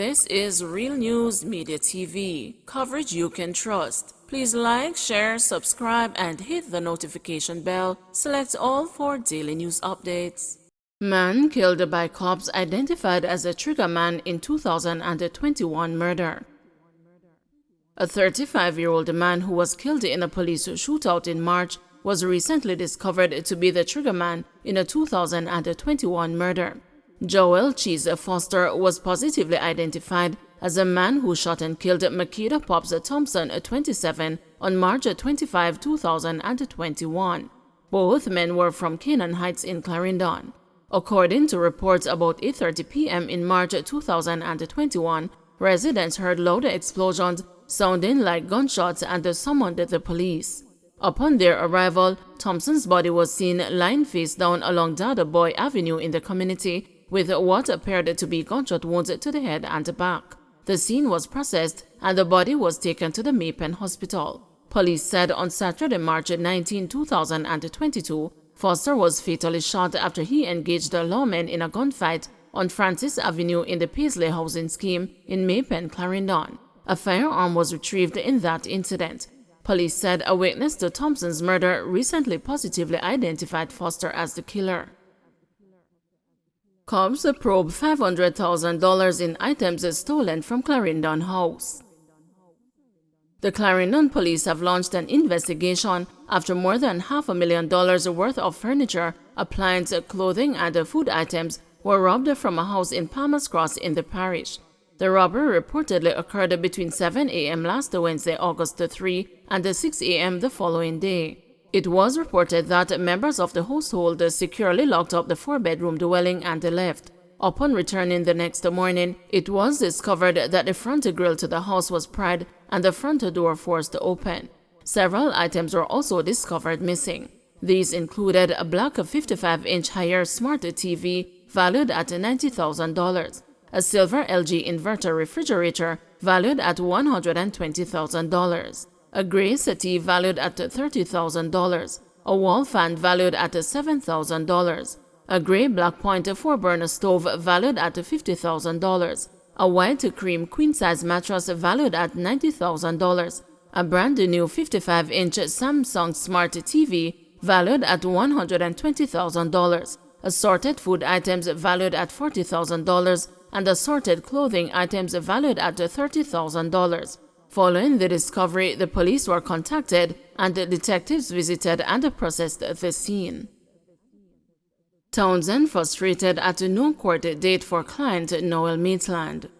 This is Real News Media TV, coverage you can trust. Please like, share, subscribe, and hit the notification bell. Select all for daily news updates. Man killed by cops identified as a trigger man in 2021 murder. A 35-year-old man who was killed in a police shootout in March was recently discovered to be the trigger man in a 2021 murder. Joel Cheese Foster was positively identified as a man who shot and killed Makeda Pops Thompson, 27, on March 25, 2021. Both men were from Canaan Heights in Claremont. According to reports, about 8:30 p.m. in March 2021, residents heard loud explosions sounding like gunshots and summoned the police. Upon their arrival, Thompson's body was seen lying face down along Dada Boy Avenue in the community, with what appeared to be gunshot wounds to the head and back. The scene was processed and the body was taken to the Maypen Hospital. Police said on Saturday, March 19, 2022, Foster was fatally shot after he engaged a lawman in a gunfight on Francis Avenue in the Paisley housing scheme in Maypen, Clarendon. A firearm was retrieved in that incident. Police said a witness to Thompson's murder recently positively identified Foster as the killer. Cops probe $500,000 in items stolen from Clarendon house. The Clarendon police have launched an investigation after more than $500,000 worth of furniture, appliances, clothing, and food items were robbed from a house in Palmer's Cross in the parish. The robbery reportedly occurred between 7 a.m. last Wednesday, August 3, and 6 a.m. the following day. It was reported that members of the household securely locked up the four-bedroom dwelling and left. Upon returning the next morning, it was discovered that the front grille to the house was pried and the front door forced open. Several items were also discovered missing. These included a black 55-inch higher smart TV valued at $90,000, a silver LG inverter refrigerator valued at $120,000, a gray settee valued at $30,000, a wall fan valued at $7,000, a gray Black Point 4-burner stove valued at $50,000, a white cream queen-size mattress valued at $90,000, a brand new 55-inch Samsung Smart TV valued at $120,000, assorted food items valued at $40,000, and assorted clothing items valued at $30,000. Following the discovery, the police were contacted and detectives visited and processed the scene. Townsend frustrated at no court date for client Noel Maitland.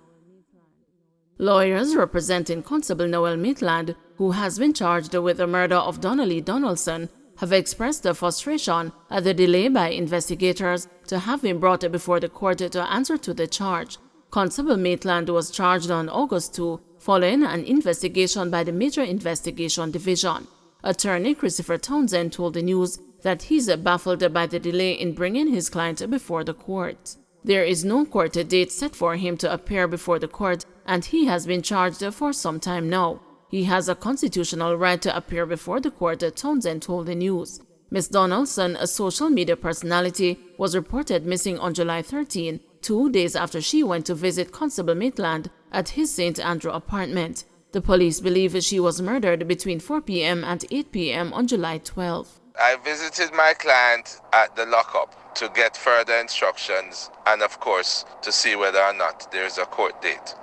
Lawyers representing Constable Noel Maitland, who has been charged with the murder of Donnelly Donaldson, have expressed their frustration at the delay by investigators to have been brought before the court to answer to the charge. Constable Maitland was charged on August 2 following an investigation by the Major Investigation Division. Attorney Christopher Townsend told the news that he's baffled by the delay in bringing his client before the court. There is no court date set for him to appear before the court, and he has been charged for some time now. He has a constitutional right to appear before the court, Townsend told the news. Ms. Donaldson, a social media personality, was reported missing on July 13, 2 days after she went to visit Constable Maitland at his St. Andrew apartment. The police believe she was murdered between 4 p.m. and 8 p.m. on July 12. I visited my client at the lockup to get further instructions and, of course, to see whether or not there is a court date.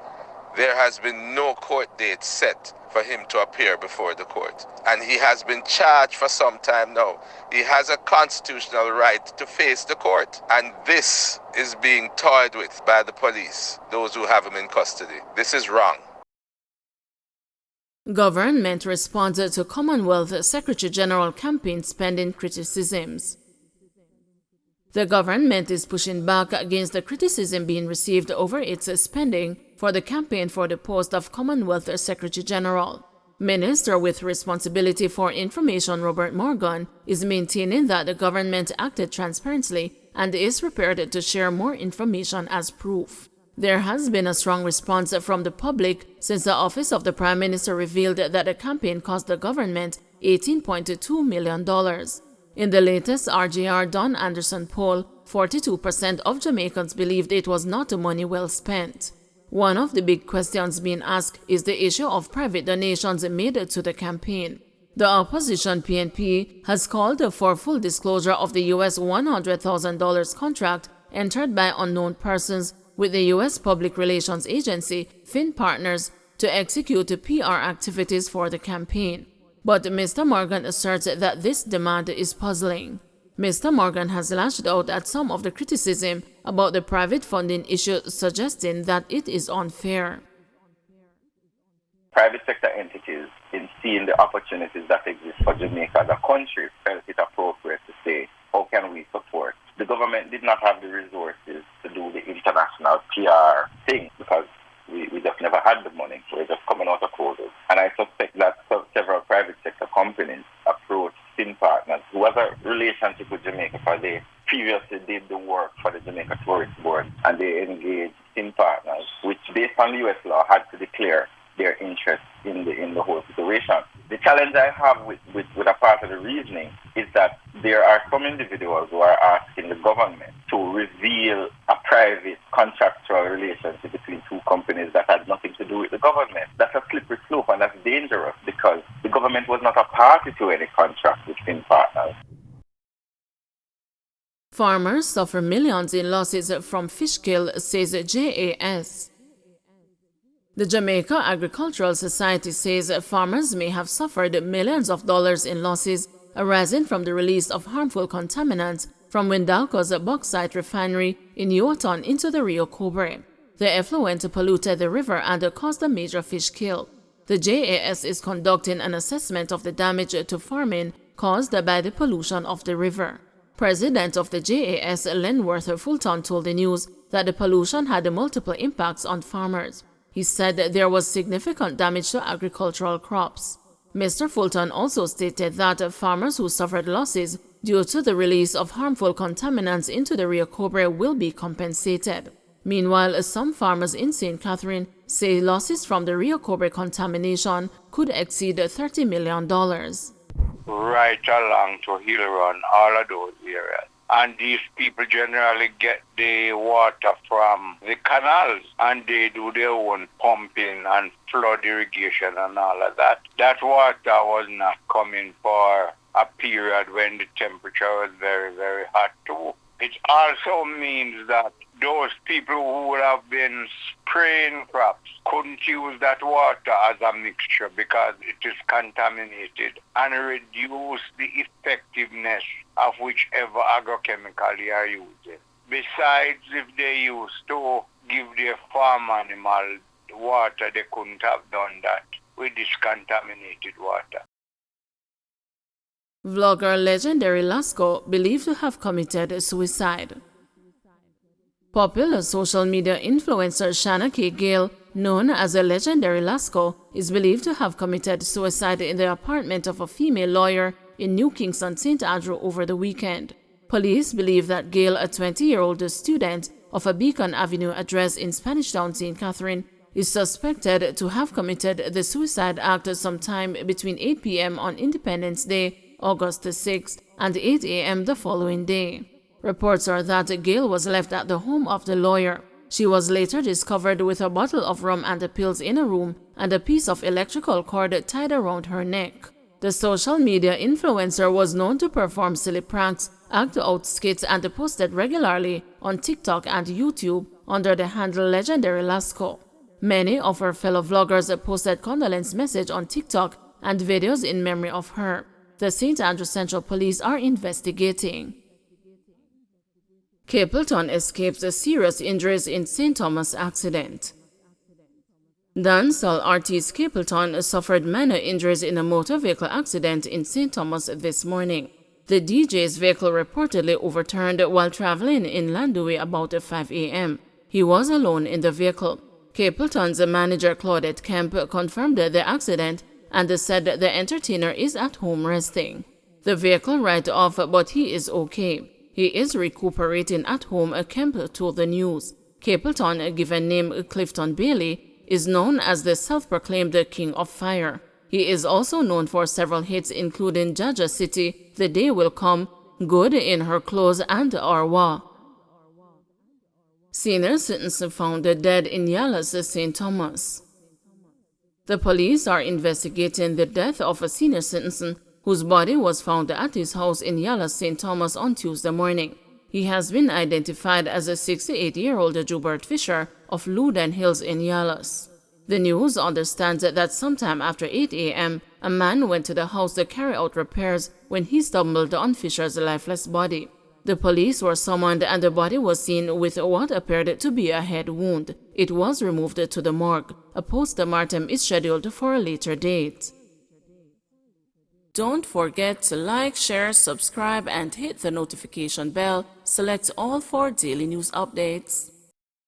There has been no court date set for him to appear before the court, and he has been charged for some time now. He has a constitutional right to face the court, and this is being toyed with by the police, those who have him in custody. This is wrong. Government responds to Commonwealth Secretary General campaign spending criticisms. The government is pushing back against the criticism being received over its spending for the campaign for the post of Commonwealth Secretary General. Minister with responsibility for information Robert Morgan is maintaining that the government acted transparently and is prepared to share more information as proof. There has been a strong response from the public since the office of the Prime Minister revealed that the campaign cost the government $18.2 million. In the latest RJR Don Anderson poll, 42% of Jamaicans believed it was not money well spent. One of the big questions being asked is the issue of private donations made to the campaign. The opposition PNP has called for full disclosure of the US $100,000 contract entered by unknown persons with the U.S. Public Relations Agency, Fin Partners, to execute PR activities for the campaign. But Mr. Morgan asserts that this demand is puzzling. Mr. Morgan has lashed out at some of the criticism about the private funding issue, suggesting that it is unfair. Private sector entities, in seeing the opportunities that exist for Jamaica as a country, felt it appropriate to say, how can we support? The government did not have the resources to do the international PR thing because we just never had the money. We're just coming out of COVID. And I suspect that several private sector companies approached Fin Partners, who has a relationship with Jamaica, for they previously did the work for the Jamaica Tourist Board, and they engaged Fin Partners, which based on US law had to declare their interest in the whole situation. The challenge I have with a part of the reasoning is that there are some individuals who are asking the government to reveal a private contractual relationship between two companies that had nothing to do with the government. That's a slippery slope, and that's dangerous because the government was not a party to any contract with Fin Partners. Farmers suffer millions in losses from fish kill, says JAS. The Jamaica Agricultural Society says farmers may have suffered millions of dollars in losses arising from the release of harmful contaminants from Windalco's bauxite refinery in Yuaton into the Rio Cobre. The effluent polluted the river and caused a major fish kill. The JAS is conducting an assessment of the damage to farming caused by the pollution of the river. President of the JAS, Lenworth Fulton, told the news that the pollution had multiple impacts on farmers. He said there was significant damage to agricultural crops. Mr. Fulton also stated that farmers who suffered losses due to the release of harmful contaminants into the Rio Cobre will be compensated. Meanwhile, some farmers in St. Catherine say losses from the Rio Cobre contamination could exceed $30 million. Right along to Hill Run, all of those areas. And these people generally get the water from the canals, and they do their own pumping and flood irrigation and all of that. That water was not coming for a period when the temperature was very, very hot too. It also means that those people who would have been spraying crops couldn't use that water as a mixture because it is contaminated and reduce the effectiveness of whichever agrochemical they are using. Besides, if they used to give their farm animal water, they couldn't have done that with this contaminated water. Vlogger legendary Lasko believed to have committed suicide. Popular social media influencer Shanna K. Gale, known as a legendary Lasko, is believed to have committed suicide in the apartment of a female lawyer in New Kingston, St. Andrew over the weekend. Police believe that Gale, a 20-year-old student of a Beacon Avenue address in Spanish Town, St. Catherine, is suspected to have committed the suicide act sometime between 8 p.m. on Independence Day, August 6th, and 8 a.m. the following day. Reports are that Gale was left at the home of the lawyer. She was later discovered with a bottle of rum and pills in a room and a piece of electrical cord tied around her neck. The social media influencer was known to perform silly pranks, act out skits, and posted regularly on TikTok and YouTube under the handle Legendary Lasko. Many of her fellow vloggers posted condolence messages on TikTok and videos in memory of her. The St. Andrew Central Police are investigating. Capulton escapes serious injuries in St. Thomas accident. Dancehall artist Capulton suffered minor injuries in a motor vehicle accident in St. Thomas this morning. The DJ's vehicle reportedly overturned while traveling in Landui about 5 a.m. He was alone in the vehicle. Capulton's manager Claudette Kemp confirmed the accident and said the entertainer is at home resting. The vehicle write off, but he is okay. He is recuperating at home, Kemp told the news. Capulton, given name Clifton Bailey, is known as the self-proclaimed King of Fire. He is also known for several hits including Jaja City, The Day Will Come, Good in Her Clothes, and Arwa. Senior citizen found dead in Yalas, St. Thomas. The police are investigating the death of a senior citizen whose body was found at his house in Yalas, St. Thomas on Tuesday morning. He has been identified as a 68-year-old Joubert Fisher of Loudon Hills in Yalas. The news understands that sometime after 8 a.m., a man went to the house to carry out repairs when he stumbled on Fisher's lifeless body. The police were summoned and the body was seen with what appeared to be a head wound. It was removed to the morgue. A post-mortem is scheduled for a later date. Don't forget to like, share, subscribe, and hit the notification bell. Select all for daily news updates.